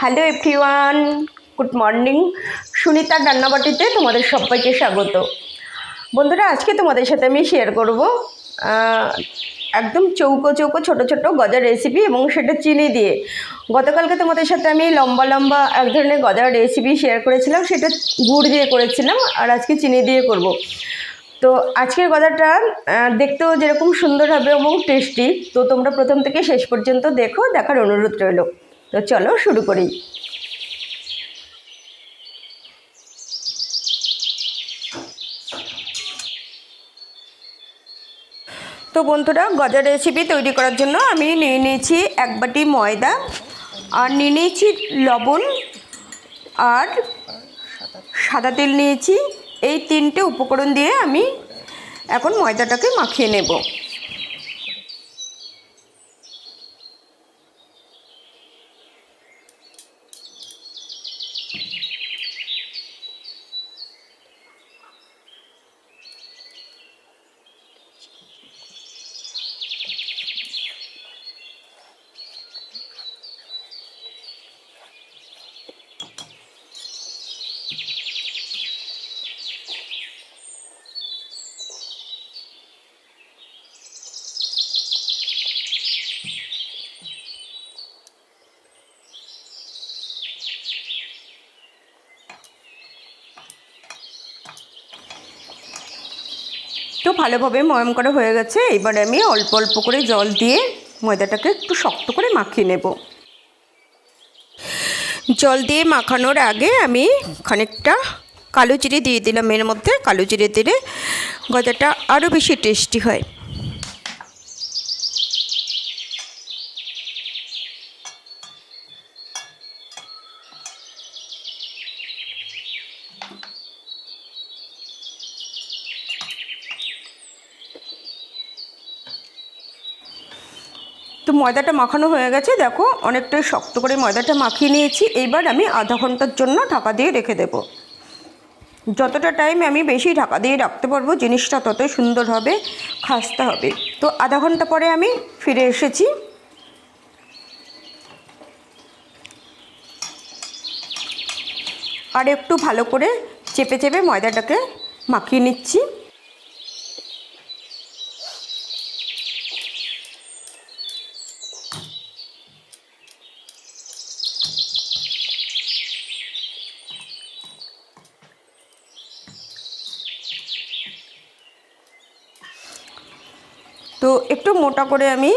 Hello everyone, good morning. সুনিতার রান্নাবাটিতে তোমাদের সবাইকে স্বাগত। বন্ধুরা, আজকে তোমাদের সাথে আমি শেয়ার করব একদম চৌকো চৌকো ছোটো ছোটো গজার রেসিপি, এবং সেটা চিনি দিয়ে। গতকালকে তোমাদের সাথে আমি লম্বা লম্বা এক ধরনের গজার রেসিপি শেয়ার করেছিলাম, সেটা গুড় দিয়ে করেছিলাম, আর আজকে চিনি দিয়ে করব। তো আজকের গজাটা দেখতেও যেরকম সুন্দর হবে এবং টেস্টি, তো তোমরা প্রথম থেকে শেষ পর্যন্ত দেখো, দেখার অনুরোধ রইল। তো চলো শুরু করি। তো বন্ধুরা, গজার রেসিপি তৈরি করার জন্য আমি নিয়ে নিয়েছি এক বাটি ময়দা, আর নিয়ে নিয়েছি লবণ, আর সাদা তেল নিয়েছি। এই তিনটে উপকরণ দিয়ে আমি এখন ময়দাটাকে মাখিয়ে নেব। তো ভালোভাবে ময়ম করা হয়ে গেছে। এবার আমি অল্প অল্প করে জল দিয়ে ময়দাটাকে একটু শক্ত করে মাখিয়ে নেব। জল দিয়ে মাখানোর আগে আমি খানিকটা কালো জিরে দিয়ে দিলাম এর মধ্যে। কালো জিরে দিলে গজাটা আরও বেশি টেস্টি হয়। তো ময়দাটা মাখানো হয়ে গেছে, দেখো অনেকটাই শক্ত করে ময়দাটা মাখিয়ে নিয়েছি। এইবার আমি আধা ঘন্টার জন্য ঢাকা দিয়ে রেখে দেব। যতটা টাইম আমি বেশি ঢাকা দিয়ে রাখতে পারবো, জিনিসটা ততই সুন্দর হবে, খাস্তা হবে। তো আধা ঘন্টা পরে আমি ফিরে এসেছি। আর একটু ভালো করে চেপে চেপে ময়দাটাকে মাখিয়ে নিচ্ছি। তো একটু মোটা করে আমি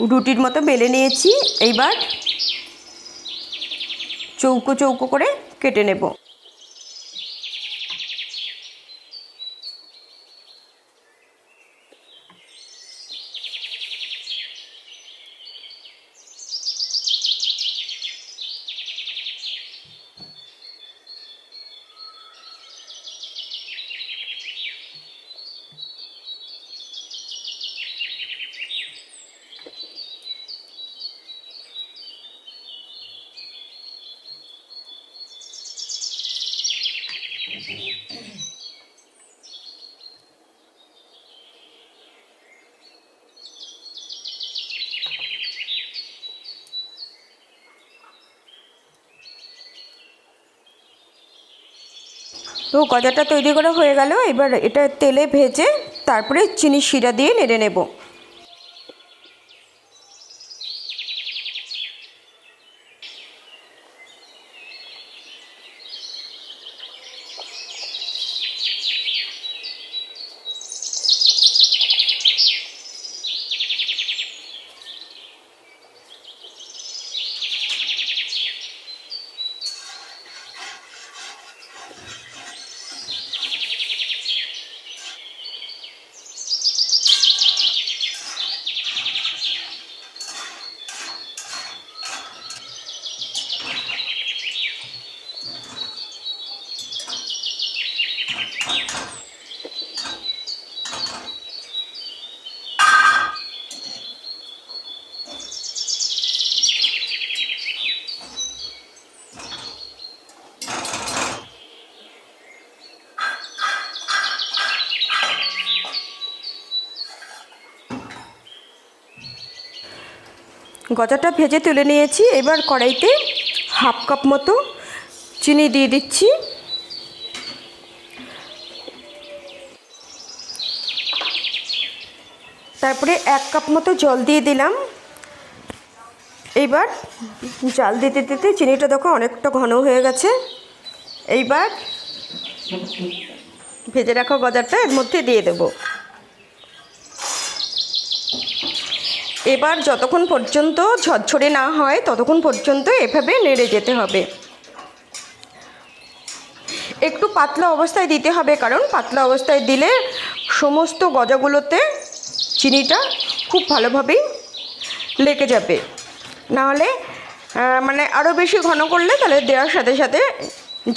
রুটির মতো বেলে নিয়েছি। এইবার চৌকো চৌকো করে কেটে নেব। তো গজাটা তৈরি করা হয়ে গেল। এবার এটা তেলে ভেজে তারপরে চিনির শিরা দিয়ে নেড়ে নেব। গজাটা ভেজে তুলে নিয়েছি। এবার কড়াইতে 1/2 কাপ মতো চিনি দিয়ে দিচ্ছি। তারপরে 1 কাপ মতো জল দিয়ে দিলাম। এইবার জাল দিতে দিতে চিনিটা দেখো অনেকটা ঘন হয়ে গেছে। এইবার ভেজে রাখা গজাটা এর মধ্যে দিয়ে দেব। এবার যতক্ষণ পর্যন্ত ঝরঝরে না হয় ততক্ষণ পর্যন্ত এভাবে নেড়ে যেতে হবে। একটু পাতলা অবস্থায় দিতে হবে, কারণ পাতলা অবস্থায় দিলে সমস্ত গজাগুলোতে চিনিটা খুব ভালোভাবেই লেগে যাবে। নাহলে মানে আরও বেশি ঘন করলে তাহলে দেওয়ার সাথে সাথে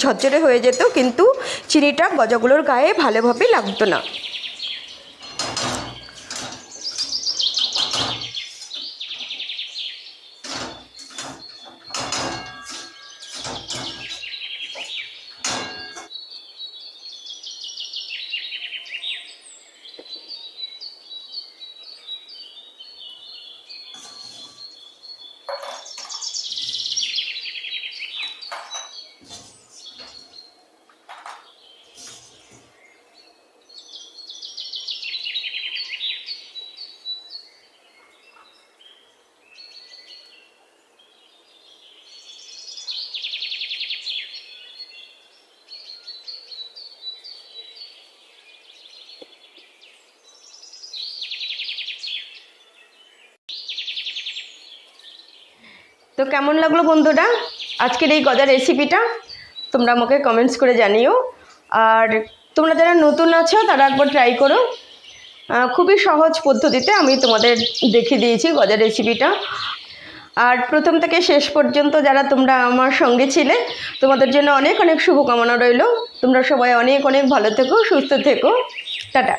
ঝরঝরে হয়ে যেত, কিন্তু চিনিটা গজাগুলোর গায়ে ভালোভাবে লাগতো না। তো কেমন লাগলো বন্ধুরা আজকের এই গজার রেসিপিটা? তোমরা আমাকে কমেন্টস করে জানিও। আর তোমরা যারা নতুন আছো তারা একবার ট্রাই করো। খুবই সহজ পদ্ধতিতে আমি তোমাদের দেখিয়ে দিয়েছি গজার রেসিপিটা। আর প্রথম থেকে শেষ পর্যন্ত যারা তোমরা আমার সঙ্গে ছিলে, তোমাদের জন্য অনেক অনেক শুভকামনা রইল। তোমরা সবাই অনেক অনেক ভালো থেকো, সুস্থ থেকো। টাটা।